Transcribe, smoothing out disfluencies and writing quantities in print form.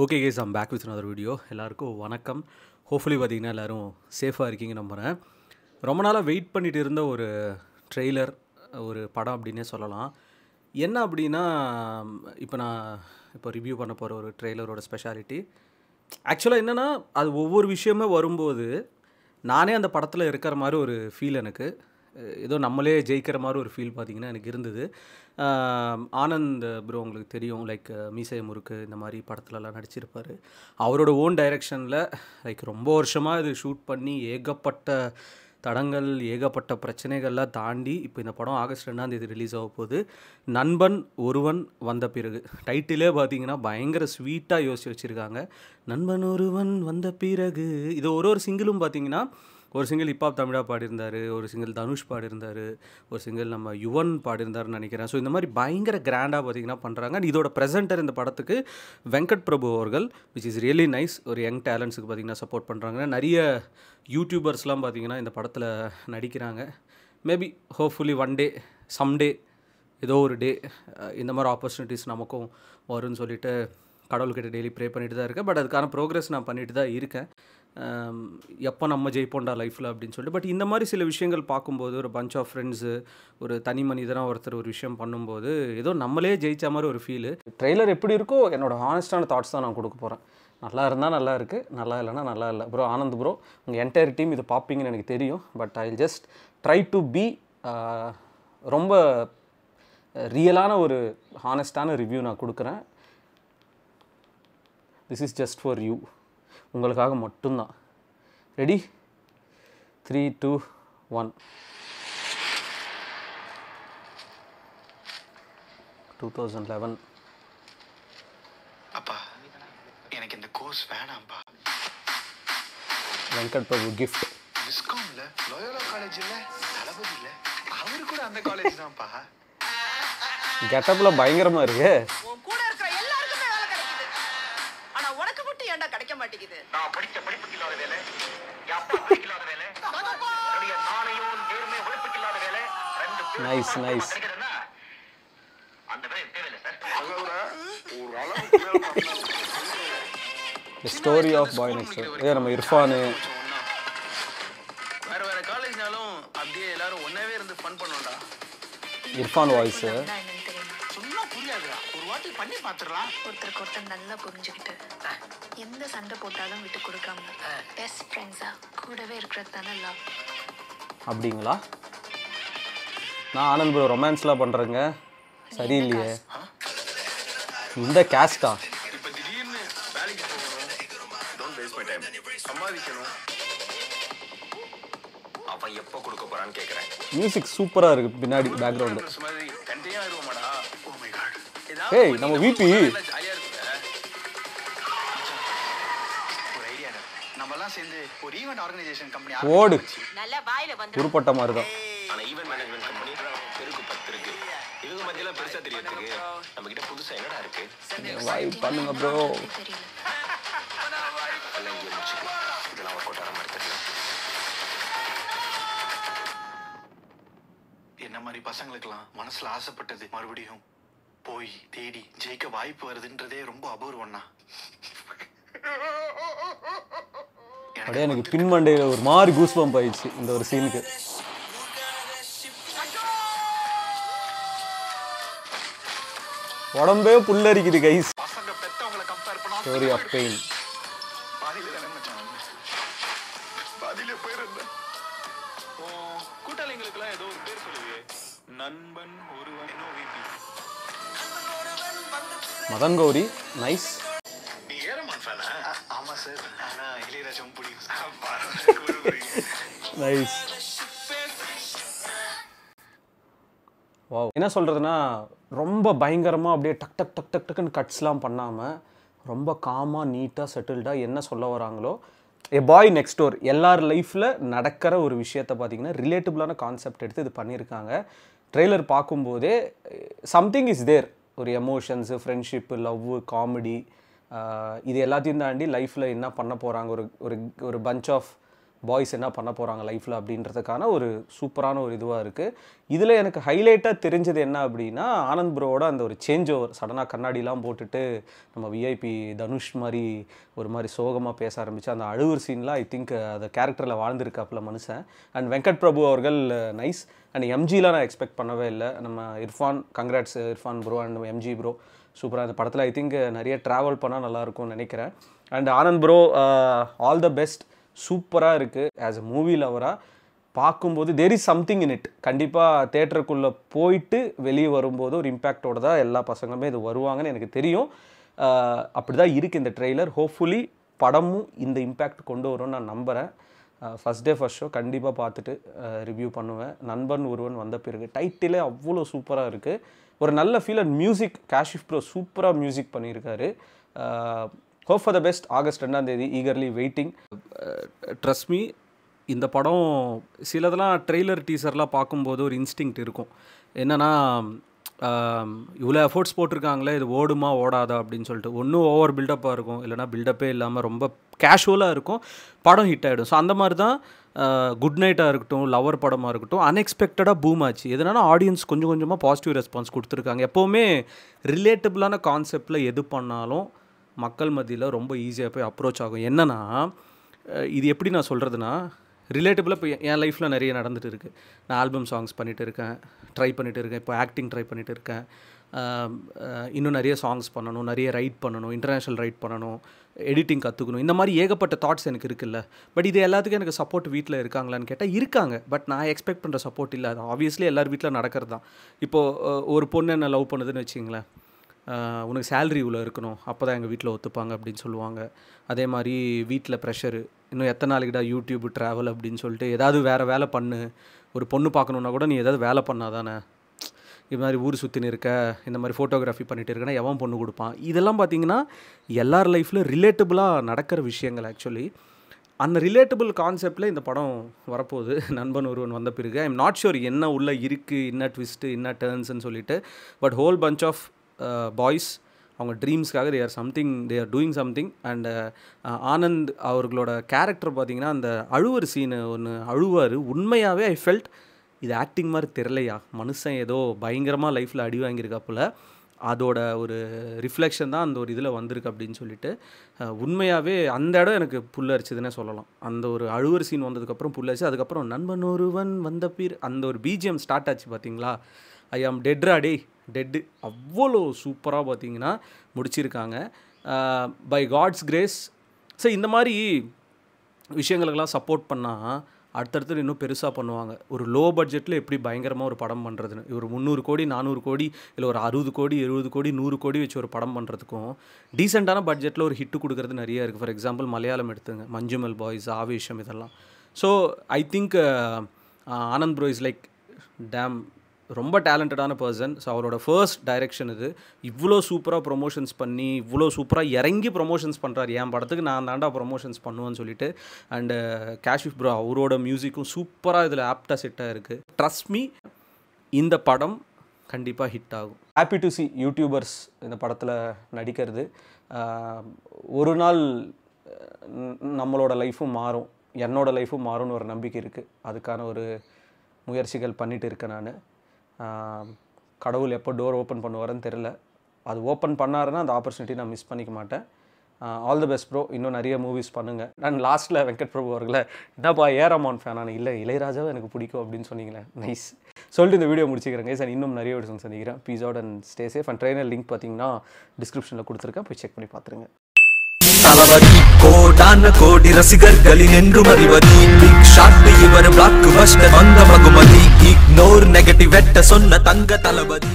Okay guys I'm back with another video. எல்லாருக்கும் வணக்கம். Hopefully பார்த்தீங்கன்னா எல்லோரும் சேஃபாக இருக்கீங்க நம்புகிறேன். ரொம்ப நாளாக வெயிட் பண்ணிட்டு இருந்த ஒரு ட்ரெய்லர், ஒரு படம் அப்படின்னே சொல்லலாம். என்ன அப்படின்னா, இப்போ ரிவ்யூ பண்ண போகிற ஒரு ட்ரெய்லரோட ஸ்பெஷாலிட்டி ஆக்சுவலாக என்னென்னா, அது ஒவ்வொரு விஷயமே வரும்போது நானே அந்த படத்தில் இருக்கிற மாதிரி ஒரு ஃபீல் எனக்கு. ஏதோ நம்மளே ஜெயிக்கிற மாதிரி ஒரு ஃபீல் பார்த்திங்கன்னா எனக்கு இருந்தது. ஆனந்த் ப்ரோ உங்களுக்கு தெரியும், லைக் மீசை முறுக்கு இந்த மாதிரி படத்துலலாம் நடிச்சிருப்பார். அவரோட ஓன் டைரெக்ஷனில் லைக் ரொம்ப வருஷமாக இது ஷூட் பண்ணி ஏகப்பட்ட தடங்கள், ஏகப்பட்ட பிரச்சனைகள்லாம் தாண்டி இப்போ இந்த படம் ஆகஸ்ட் 2 ரிலீஸ் ஆக போகுது. நண்பன் ஒருவன் வந்த பிறகு. டைட்டிலே பார்த்தீங்கன்னா பயங்கர ஸ்வீட்டாக யோசிச்சு வச்சுருக்காங்க. நண்பன் ஒருவன் வந்த பிறகு. இது ஒரு சிங்கிளும் பார்த்தீங்கன்னா, ஒரு சிங்கிள் ஹிப்ஹாப் தமிழா பாடியிருந்தார், ஒரு சிங்கிள் தனுஷ் பாடியிருந்தார், ஒரு சிங்கிள் நம்ம யுவன் பாடியிருந்தாருன்னு நினைக்கிறேன். ஸோ இந்த மாதிரி பயங்கர கிராண்டாக பார்த்திங்கன்னா பண்ணுறாங்க. இதோட ப்ரெசென்டர் இந்த படத்துக்கு வெங்கட் பிரபு அவர்கள், விச் இஸ் ரியலி நைஸ். ஒரு யங் டேலண்ட்ஸுக்கு பார்த்திங்கன்னா சப்போர்ட் பண்ணுறாங்க. நிறைய யூடியூபர்ஸ்லாம் பார்த்திங்கன்னா இந்த படத்தில் நடிக்கிறாங்க. Maybe hopefully one day, someday, ஏதோ ஒரு டே இந்த மாதிரி ஆப்பர்ச்சுனிட்டிஸ் நமக்கும் வரும்னு சொல்லிட்டு கடவுள்கிட்ட டெய்லி ப்ரே பண்ணிட்டு தான் இருக்கேன். பட் அதுக்கான ப்ரோக்ரஸ் நான் பண்ணிட்டு தான் இருக்கேன். எப்போ நம்ம ஜெயிப்போண்டா லைஃப்பில் அப்படின்னு சொல்லிட்டு. பட் இந்த மாதிரி சில விஷயங்கள் பார்க்கும்போது, ஒரு பஞ்ச் ஆஃப் ஃப்ரெண்ட்ஸு, ஒரு தனி மனிதனாக ஒருத்தர் ஒரு விஷயம் பண்ணும்போது ஏதோ நம்மளே ஜெயித்த மாதிரி ஒரு ஃபீலு. ட்ரெய்லர் எப்படி இருக்கோ என்னோடய ஹானஸ்டான தாட்ஸ் தான் நான் கொடுக்க போகிறேன். நல்லா இருந்தால் நல்லா இருக்குது, நல்லா இல்லைனா நல்லா இல்லை. ப்ரோ ஆனந்த் ப்ரோ, உங்கள் என்டையர் டீம் இது பார்ப்பீங்கன்னு எனக்கு தெரியும். But I will just try to be ரொம்ப ரியலான ஒரு ஹானஸ்டான ரிவ்யூ நான் கொடுக்குறேன். This is just for you, உங்களுக்காக மட்டும்தான். ரெடி? 3, 2, 1. 2011. அப்பா, எனக்கு இந்த கோர்ஸ் வேணாம்ப்பா. வெங்கட் பிரபு கிஃப்ட். டிஸ்கவுண்ட்ல லோயோலா காலேஜ்ல தளபதி இல்ல, அவரு கூட அந்த காலேஜ் தான்ப்பா. கெட்டப்ல பயங்கரமா இருக்கு. உன் கூட இருக்கிற எல்லாருக்குமே வேலை கிடைக்குது, ஆனா உனக்கு மட்டும் ஏன்டா கிடைக்க மாட்டேங்குது? நான் படிச்ச படிப்புக்கு இல்லாத வேலை, என் அப்பா படிக்க இல்லாத வேலை, என்னுடைய நாணயம் நேர்மை உழைப்புக்கு இல்லாத வேலை, ரெண்டு பேரும் நைஸ் நைஸ். கிடைக்கிறதுனா அந்த வேலை தேவையில்லை சார். ஒரு the story of bye next. இதே நம்ம இர்ஃபான், வேற வேற காலேஜ்னாலும் அப்படியே எல்லாரும் ஒன்னாவே இருந்து ஃபன் பண்ணுவோம்டா. இர்ஃபான் வாய்ஸ் சொன்னா புரியாதுடா, ஒரு வாட்டி பண்ணி பாத்துறலாம். ஒருத்தருக்கு ஒருத்தர் நல்லா புரிஞ்சுக்கிட்டு எந்த சண்டை போட்டாலும் விட்டு கொடுக்காம பெஸ்ட் ஃப்ரெண்ட்ஸா கூடவே இருக்கிறது தானே லவ். அப்படிங்களா? நான் ஆனந்த் ப்ரோ ரொமான்ஸ்லாம் பண்ணுறேங்க, சரியில்லையே. இந்த கேஸ்டா? இப்ப திடீர்னு வேலைக்கு போகணும், டோன்ட் வேஸ்ட் மை டைம், சம்பாதிக்கணும். அவன் எப்போ கொடுக்க போறான்னு கேக்குறேன். மியூசிக் சூப்பராக இருக்குது பின்னாடி பேக்ரவுண்டு. மாதிரி கண்டியா இருவோமாடா. Oh my God. ஏய் நம்ம விபி ஜாலியா இருக்குடா. ஒரு ஐடியா, நம்ம எல்லாம் சேர்ந்து ஒரு ஈவென்ட் ஆர்கனைசேஷன் கம்பெனி ஓடு. நல்ல வாயில வந்து உருப்பட்ட மாதிரி தான். ஆனா ஈவென்ட் மேனேஜ்மென்ட் கம்பெனி பெருக்கு 10 இருக்கு. இவங்க மத்தியில பெருசா தெரியறதுக்கு நம்ம கிட்ட புதுசா என்னடா இருக்கு? வைப் பண்ணுங்க ப்ரோ. தெரியல எல்லாம் இங்கே முடிச்சுக்கு. இதெல்லாம் ஒரு கொட்டார மாதிரி தெரியல. என்ன மாதிரி பசங்களுக்கெல்லாம் மனசுல ஆசைப்பட்டது மறுபடியும் போய் தேடி ஜெயிக்க வாய்ப்பு வருதுன்றதே ரொம்ப அபூர்வம்னா. அப்படியே எனக்கு பின்மண்டையில் ஒரு மாதிரி கூஸ் பம்ப் ஆயிடுச்சு இந்த ஒரு சீனுக்கு. உடம்பே புல்லரிக்குது கைஸ். பசங்க பெத்தவங்களை கம்பேர் பண்ணா ஸ்டோரி ஆஃப் பெயின். பாதியில தானே மச்சான், பாதியில போயிருந்தேன். கூட்டாளிங்களுக்கெல்லாம் ஏதோ ஒரு பேர் சொல்லுவே, நண்பன் ஒருவன். மதன் கௌரி நைஸ். நீ ஏரமான் ஃபேனா? ஆமா சார், ஆனா இளையராஜாவும் பிடிக்கும். நைஸ். வாவ். என்ன சொல்கிறதுனா, ரொம்ப பயங்கரமாக அப்படியே டக் டக் டக் டக் டக்குன்னு கட்ஸ்லாம் பண்ணாமல் ரொம்ப காமாக நீட்டாக செட்டில்டாக என்ன சொல்ல வராங்களோ, ஏ பாய் நெக்ஸ்ட் டோர் எல்லார் லைஃப்பில் நடக்கிற ஒரு விஷயத்தை பார்த்திங்கன்னா ரிலேட்டபிளான கான்செப்ட் எடுத்து இது பண்ணியிருக்காங்க. ட்ரெய்லர் பார்க்கும்போதே சம்திங் இஸ் தேர். ஒரு எமோஷன்ஸு, ஃப்ரெண்ட்ஷிப்பு, லவ்வு, காமெடி, இது எல்லாத்தையும் தாண்டி லைஃப்பில் என்ன பண்ண போகிறாங்க, ஒரு ஒரு பஞ்ச் ஆஃப் பாய்ஸ் என்ன பண்ண போகிறாங்க லைஃப்பில் அப்படின்றதுக்கான ஒரு சூப்பரான ஒரு இதுவாக இருக்குது. இதில் எனக்கு ஹைலைட்டாக தெரிஞ்சது என்ன அப்படின்னா, ஆனந்த் ப்ரோவோட அந்த ஒரு சேஞ்ச் ஓவர், சடனாக கண்ணாடிலாம் போட்டுட்டு நம்ம விஐபி தனுஷ் மாதிரி ஒரு மாதிரி சோகமாக பேச ஆரம்பித்து அந்த அழுவுற சீன்லாம் ஐ திங்க் அந்த கேரக்டரில் வாழ்ந்துருக்காப்புல மனுஷன். அண்ட் வெங்கட் பிரபு அவர்கள் நைஸ். அண்ட் எம்ஜிலாம் நான் எக்ஸ்பெக்ட் பண்ணவே இல்லை. நம்ம Irfan, congrats Irfan bro and MG bro, சூப்பராக இந்த படத்தில் ஐ திங்க் நிறைய ட்ராவல் பண்ணால் நல்லாயிருக்கும்னு நினைக்கிறேன். And Anand bro all the best, சூப்பராக இருக்குது. ஆஸ் அ மூவி லவராக பார்க்கும்போது there is something in it. கண்டிப்பாக தேட்டருக்குள்ளே போயிட்டு வெளியே வரும்போது ஒரு இம்பேக்டோடு தான் எல்லா பசங்களுமே இது வருவாங்கன்னு எனக்கு தெரியும். அப்படி தான் இருக்குது இந்த ட்ரெய்லர். ஹோப்ஃபுல்லி படமும் இந்த இம்பேக்ட் கொண்டு வரும்னு நான் நம்புகிறேன். ஃபஸ்ட் டே ஃபஸ்ட் ஷோ கண்டிப்பாக பார்த்துட்டு ரிவ்யூ பண்ணுவேன். நண்பன் ஒருவன் வந்த பிறகு டைட்டிலே அவ்வளோ சூப்பராக இருக்குது. ஒரு நல்ல feel. And music Kashif bro சூப்பராக மியூசிக் பண்ணியிருக்காரு. Hope for the best. August 2 eagerly waiting. Trust me, இந்த படம் சிலதெல்லாம் ட்ரெய்லர் டீசர்லாம் பார்க்கும்போது ஒரு இன்ஸ்டிங்க்ட் இருக்கும். என்னென்னா இவ்வளோ எஃபோர்ட்ஸ் போட்டிருக்காங்களே, இது ஓடுமா ஓடாதா அப்படின்னு சொல்லிட்டு. ஒன்றும் ஓவர் பில்டப்பாக இருக்கும், இல்லைனா பில்டப்பே இல்லாமல் ரொம்ப கேஷுவலாக இருக்கும், படம் ஹிட் ஆகிடும். ஸோ அந்த மாதிரி தான் குட் நைட்டாக இருக்கட்டும், லவர் படமாக இருக்கட்டும், அன்எக்ஸ்பெக்டடாக பூம் ஆச்சு. எதனால ஆடியன்ஸ் கொஞ்சம் கொஞ்சமாக பாசிட்டிவ் ரெஸ்பான்ஸ் கொடுத்துருக்காங்க. எப்போவுமே ரிலேட்டபிளான கான்செப்டில் எது பண்ணாலும் மக்கள் மத்தியில் ரொம்ப ஈஸியாக போய் அப்ரோச் ஆகும். என்னென்னா இது எப்படி நான் சொல்கிறதுனா, ரிலேட்டபிளாக இப்போ என் லைஃப்பில் நிறைய நடந்துகிட்டு இருக்குது. நான் ஆல்பம் சாங்ஸ் பண்ணிகிட்டு இருக்கேன், ட்ரை பண்ணிகிட்டு இருக்கேன், இப்போ ஆக்டிங் ட்ரை பண்ணிகிட்டு இருக்கேன். இன்னும் நிறைய சாங்ஸ் பண்ணணும், நிறைய ரைட் பண்ணணும், இன்டர்நேஷ்னல் ரைட் பண்ணணும், எடிட்டிங் கற்றுக்கணும், இந்த மாதிரி ஏகப்பட்ட தாட்ஸ் எனக்கு இருக்குல்ல. பட் இது எல்லாத்துக்கும் எனக்கு சப்போர்ட் வீட்டில் இருக்காங்களான்னு கேட்டால் இருக்காங்க. பட் நான் எக்ஸ்பெக்ட் பண்ணுற சப்போர்ட் இல்லை. அது ஆப்வியஸ்லி எல்லார் வீட்டில் நடக்கிறது தான். இப்போது ஒரு பொண்ணு என்ன லவ் பண்ணுதுன்னு வச்சிங்களேன், உனக்கு சேலரி இவ்வளோ இருக்கணும், அப்போ தான் எங்கள் வீட்டில் ஒத்துப்பாங்க அப்படின்னு சொல்லுவாங்க. அதே மாதிரி வீட்டில் ப்ரெஷரு, இன்னும் எத்தனை நாளைக்குடா யூடியூப் ட்ராவல் அப்படின்னு சொல்லிட்டு ஏதாவது வேறு வேலை பண்ணு. ஒரு பொண்ணு பார்க்கணுன்னா கூட நீ ஏதாவது வேலை பண்ணாதானே, இது மாதிரி ஊர் சுற்றின்னு இருக்க, இந்த மாதிரி ஃபோட்டோகிராஃபி பண்ணிகிட்டு இருக்கேன்னா எவன் பொண்ணு கொடுப்பான். இதெல்லாம் பார்த்திங்கன்னா எல்லார் லைஃப்பில் ரிலேட்டபுளாக நடக்கிற விஷயங்கள். ஆக்சுவலி அந்த ரிலேட்டபிள் கான்செப்டில் இந்த படம் வரப்போகுது. நண்பன் ஒருவன் வந்த பிறகு ஐ எம் நாட் ஷுர் என்ன உள்ளே இருக்குது, என்ன ட்விஸ்ட்டு, என்ன டேர்ன்ஸ்ன்னு சொல்லிட்டு. But whole bunch of boys அவங்க ட்ரீம்ஸ்க்காக they are doing something. And Anand அவர்களோட கேரக்டர் பார்த்திங்கன்னா அந்த அழுவர் சீனு ஒன்று அழுவார். உண்மையாகவே ஐ ஃபெல்ட் இது ஆக்டிங் மாதிரி தெரிலையா, மனுஷன் ஏதோ பயங்கரமாக லைஃப்பில் அடி வாங்கியிருக்காப்புல, அதோட ஒரு ரிஃப்ளெக்ஷன் தான் அந்த ஒரு இதில் வந்திருக்கு அப்படின்னு சொல்லிட்டு. உண்மையாகவே அந்த இடம் எனக்கு புல்லரிச்சுதுன்னே சொல்லலாம். அந்த ஒரு அழுவர் சீன் வந்ததுக்கப்புறம் புல்லரிச்சு. அதுக்கப்புறம் நண்பன் ஒருவன் வந்த அந்த ஒரு பிஜிஎம் ஸ்டார்ட் ஆச்சு பார்த்தீங்களா, ஐ ஆம் டெட்ரா டே டெட்டு, அவ்வளோ சூப்பராக பார்த்தீங்கன்னா முடிச்சிருக்காங்க பை காட்ஸ் கிரேஸ். ஸோ இந்த மாதிரி விஷயங்களுக்கெல்லாம் சப்போர்ட் பண்ணால் அடுத்தடுத்து இன்னும் பெருசாக பண்ணுவாங்க. ஒரு லோ பட்ஜெட்டில் எப்படி பயங்கரமாக ஒரு படம் பண்ணுறதுன்னு, ஒரு 300 கோடி 400 கோடி இல்லை ஒரு 60 கோடி 70 கோடி 100 கோடி வச்சு ஒரு படம் பண்ணுறதுக்கும் டீசெண்டான பட்ஜெட்டில் ஒரு ஹிட்டு கொடுக்குறது நிறையா இருக்குது. ஃபார் எக்ஸாம்பிள் மலையாளம் எடுத்துங்க, மஞ்சுமல் பாய்ஸ், ஆவேஷம், இதெல்லாம். So I think Anand bro is like damn ரொம்ப டேலண்டடான பர்சன். ஸோ அவரோட ஃபர்ஸ்ட் டைரெக்ஷன் இது. இவ்வளோ சூப்பராக ப்ரொமோஷன்ஸ் பண்ணி இவ்வளோ சூப்பராக இறங்கி ப்ரொமோஷன்ஸ் பண்ணுறாரு. என் படத்துக்கு நான் தாண்டா ப்ரொமோஷன்ஸ் பண்ணுவேன்னு சொல்லிட்டு. அண்டு காஷிஃப் ப்ரோ அவரோட மியூசிக்கும் சூப்பராக இதில் ஆப்டாக செட்டாக இருக்குது. ட்ரஸ்ட் மீ, இந்த படம் கண்டிப்பாக ஹிட் ஆகும். ஹாப்பி டு சி யூடியூபர்ஸ் இந்த படத்தில் நடிக்கிறது. ஒரு நாள் நம்மளோட லைஃப்பும் மாறும், என்னோடய லைஃப்பும் மாறும்னு ஒரு நம்பிக்கை இருக்குது. அதுக்கான ஒரு முயற்சிகள் பண்ணிகிட்டு இருக்கேன் நான். கடவுள் எப்போ டோர் ஓப்பன் பண்ணுவாருன்னு தெரில. அது ஓப்பன் பண்ணாருன்னா அந்த ஆப்பர்ச்சுனிட்டி நான் மிஸ் பண்ணிக்க மாட்டேன். ஆல் தி பெஸ்ட் ப்ரோ, இன்னும் நிறைய மூவிஸ் பண்ணுங்கள். நான் லாஸ்ட்டில் வெங்கட் பிரபு அவர்களை என்னப்பா ஏரமான் ஃபேன், நான் இல்லை இளையராஜாவை எனக்கு பிடிக்கும் அப்படின்னு சொன்னீங்களே, நைஸ் சொல்லிட்டு இந்த வீடியோ முடிச்சுக்கிறேங்க. சார் இன்னும் நிறைய வீடியோஸ் சந்திக்கிறேன். Peace out and stay safe. And trainer link பார்த்தீங்கன்னா டிஸ்கிரிப்ஷனில் கொடுத்துருக்கேன், போய் செக் பண்ணி பார்த்துருங்க. தளபதி கோடான கோடி ரசிகர்களின் என்றும் அறிவது பிக் ஷாட் இவர் பிளாக் பஸ்டர் வந்த மகுமதி இக்னோர் நெகட்டிவ் வெட்ட சொன்ன தங்க தளபதி.